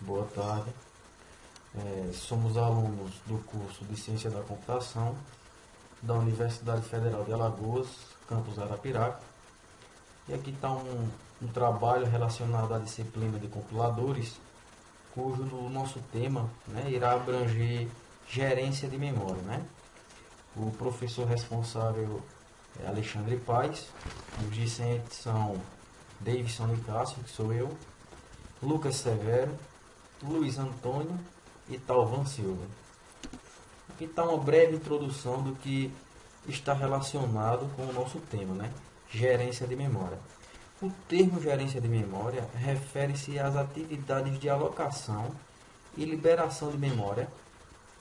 Boa tarde. Somos alunos do curso de Ciência da Computação da Universidade Federal de Alagoas, campus Arapiraca. E aqui está um trabalho relacionado à disciplina de compiladores, cujo o nosso tema, né, irá abranger gerência de memória. Né? O professor responsável é Alexandre Paes, os discentes são Davidson Nicásio, que sou eu, Lucas Severo, Luiz Antônio e Talvan Silva. Aqui está uma breve introdução do que está relacionado com o nosso tema, né? Gerência de memória. O termo gerência de memória refere-se às atividades de alocação e liberação de memória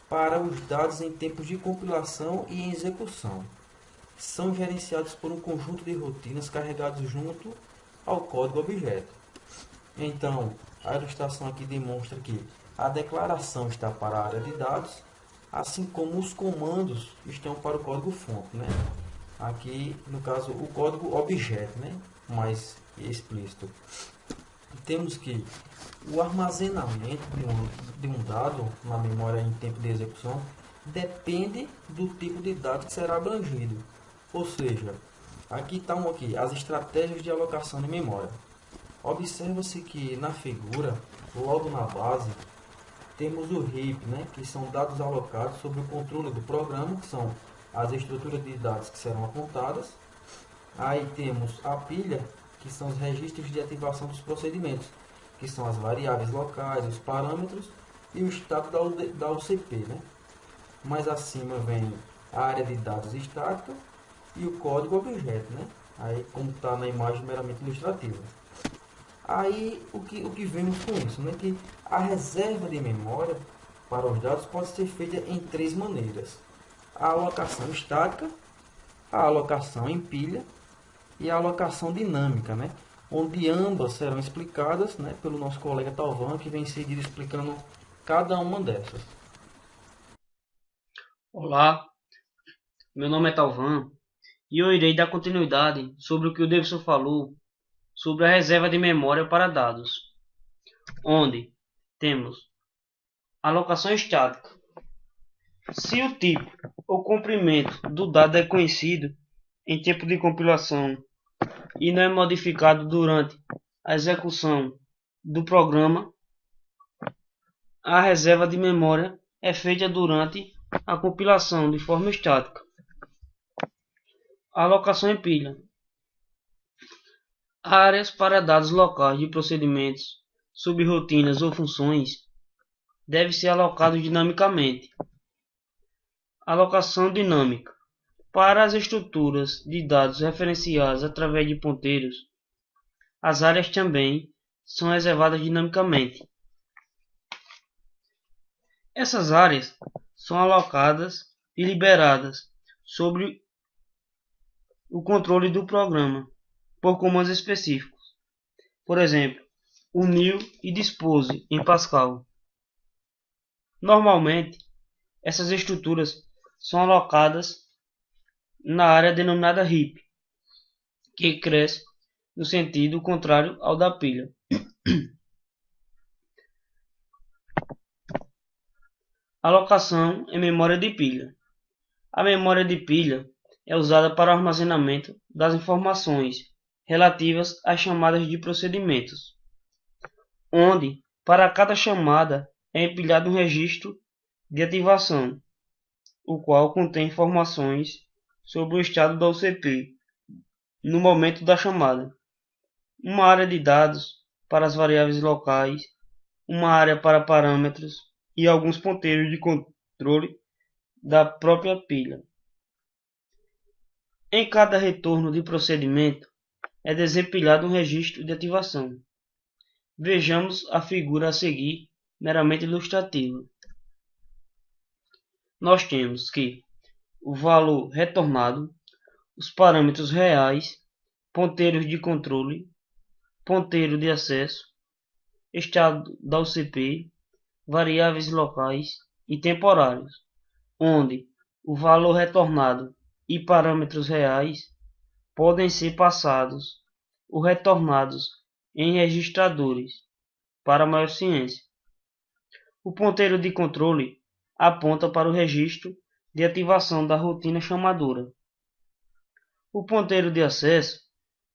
para os dados em tempos de compilação e execução. São gerenciados por um conjunto de rotinas carregados junto ao código objeto. Então, a ilustração aqui demonstra que a declaração está para a área de dados, assim como os comandos estão para o código-fonte. Né? Aqui, no caso, o código objeto, né? Mais explícito. Temos que o armazenamento de um dado na memória em tempo de execução depende do tipo de dado que será abrangido. Ou seja, aqui estão as estratégias de alocação de memória. Observa-se que na figura, logo na base, temos o heap, né, que são dados alocados sob o controle do programa, que são as estruturas de dados que serão apontadas. Aí temos a pilha, que são os registros de ativação dos procedimentos, que são as variáveis locais, os parâmetros e o estado da UCP. Né? Mais acima vem a área de dados estática e o código objeto, né? Aí, como está na imagem meramente ilustrativa. Aí, o que vemos com isso? Né? Que a reserva de memória para os dados pode ser feita em três maneiras. A alocação estática, a alocação em pilha e a alocação dinâmica, né? Onde ambas serão explicadas, né, pelo nosso colega Talvan, que vem em seguida explicando cada uma dessas. Olá, meu nome é Talvan e eu irei dar continuidade sobre o que o Davidson falou sobre a reserva de memória para dados, onde temos alocação estática. Se o tipo ou comprimento do dado é conhecido em tempo de compilação e não é modificado durante a execução do programa, a reserva de memória é feita durante a compilação de forma estática. Alocação em pilha. Áreas para dados locais de procedimentos, subrotinas ou funções devem ser alocados dinamicamente. Alocação dinâmica. Para as estruturas de dados referenciadas através de ponteiros, as áreas também são reservadas dinamicamente. Essas áreas são alocadas e liberadas sob o controle do programa por comandos específicos. Por exemplo, o new e dispose em Pascal. Normalmente, essas estruturas são alocadas na área denominada heap, que cresce no sentido contrário ao da pilha. Alocação em memória de pilha. A memória de pilha é usada para o armazenamento das informações relativas às chamadas de procedimentos, onde para cada chamada é empilhado um registro de ativação, o qual contém informações sobre o estado da UCP no momento da chamada, uma área de dados para as variáveis locais, uma área para parâmetros e alguns ponteiros de controle da própria pilha. Em cada retorno de procedimento é desempilhado um registro de ativação. Vejamos a figura a seguir, meramente ilustrativa. Nós temos que o valor retornado, os parâmetros reais, ponteiros de controle, ponteiro de acesso, estado da UCP, variáveis locais e temporários, onde o valor retornado e parâmetros reais podem ser passados ou retornados em registradores para maior ciência. O ponteiro de controle aponta para o registro de ativação da rotina chamadora. O ponteiro de acesso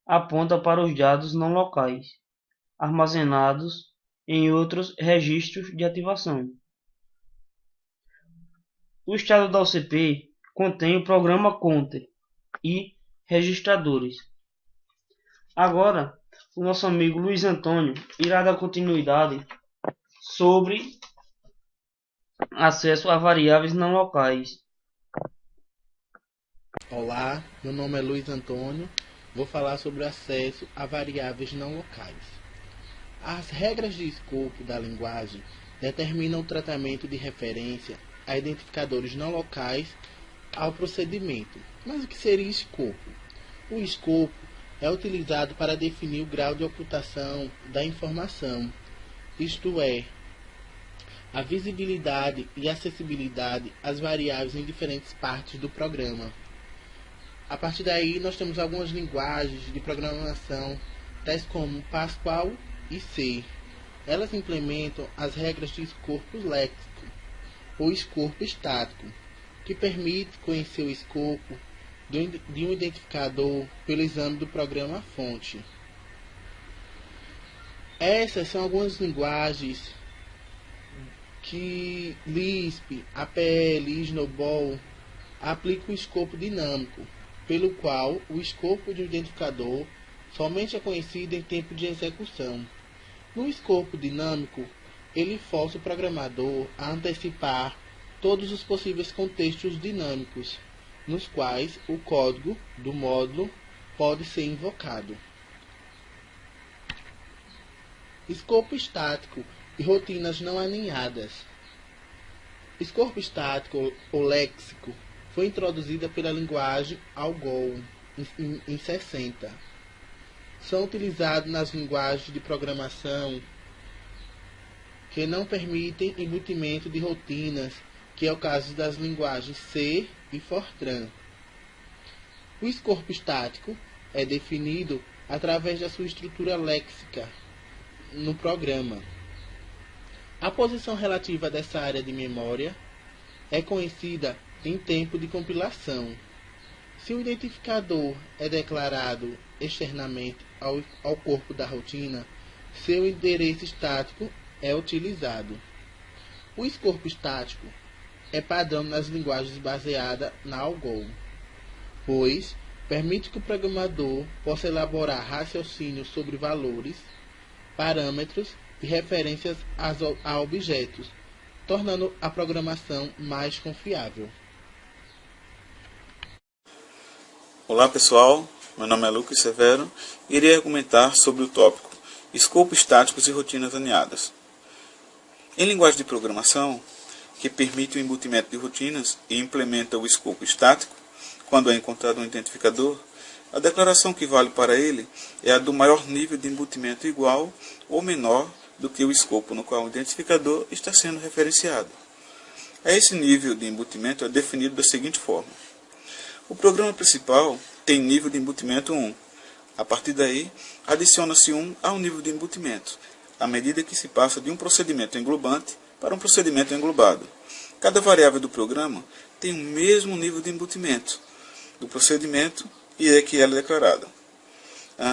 aponta para os dados não locais, armazenados em outros registros de ativação. O estado da OCP contém o programa counter e registradores. Agora, o nosso amigo Luiz Antônio irá dar continuidade sobre acesso a variáveis não locais. Olá, meu nome é Luiz Antônio. Vou falar sobre acesso a variáveis não locais. As regras de escopo da linguagem determinam o tratamento de referência a identificadores não locais ao procedimento. Mas o que seria escopo? O escopo é utilizado para definir o grau de ocultação da informação, isto é, a visibilidade e acessibilidade às variáveis em diferentes partes do programa. A partir daí, nós temos algumas linguagens de programação, tais como Pascal e C. Elas implementam as regras de escopo léxico, ou escopo estático, que permite conhecer o escopo de um identificador pelo exame do programa-fonte. Essas são algumas linguagens que Lisp, APL e Snowball aplicam o escopo dinâmico, pelo qual o escopo de um identificador somente é conhecido em tempo de execução. No escopo dinâmico, ele força o programador a antecipar todos os possíveis contextos dinâmicos, nos quais o código do módulo pode ser invocado. Escopo estático e rotinas não alinhadas. Escopo estático ou léxico foi introduzida pela linguagem ALGOL em 60. São utilizados nas linguagens de programação que não permitem embutimento de rotinas, que é o caso das linguagens C e Fortran. O escopo estático é definido através da sua estrutura léxica no programa. A posição relativa dessa área de memória é conhecida em tempo de compilação. Se o identificador é declarado externamente ao corpo da rotina, seu endereço estático é utilizado. O escopo estático é padrão nas linguagens baseadas na ALGOL, pois permite que o programador possa elaborar raciocínios sobre valores, parâmetros e referências a objetos, tornando a programação mais confiável. Olá pessoal, meu nome é Lucas Severo e irei argumentar sobre o tópico escopos estáticos e rotinas alinhadas. Em linguagem de programação, que permite o embutimento de rotinas e implementa o escopo estático, quando é encontrado um identificador, a declaração que vale para ele é a do maior nível de embutimento igual ou menor do que o escopo no qual o identificador está sendo referenciado. Esse nível de embutimento é definido da seguinte forma. O programa principal tem nível de embutimento 1. A partir daí, adiciona-se 1 ao nível de embutimento, à medida que se passa de um procedimento englobante para um procedimento englobado. Cada variável do programa tem o mesmo nível de embutimento do procedimento e é que ela é declarada.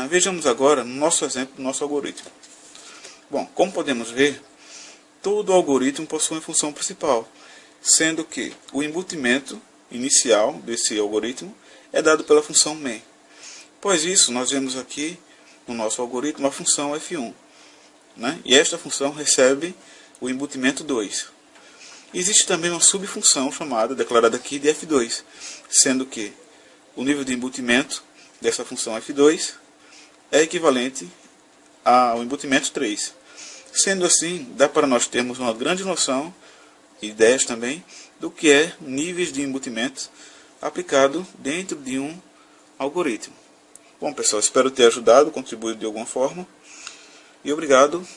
Vejamos agora no nosso exemplo do nosso algoritmo. Bom, como podemos ver, todo algoritmo possui uma função principal, sendo que o embutimento inicial desse algoritmo é dado pela função main. Após isso, nós vemos aqui no nosso algoritmo a função f1, e esta função recebe o embutimento 2. Existe também uma subfunção chamada, declarada aqui, de f2, sendo que o nível de embutimento dessa função f2 é equivalente ao embutimento 3. Sendo assim, dá para nós termos uma grande noção, ideias também, do que é níveis de embutimento aplicado dentro de um algoritmo. Bom pessoal, espero ter ajudado, contribuído de alguma forma, e obrigado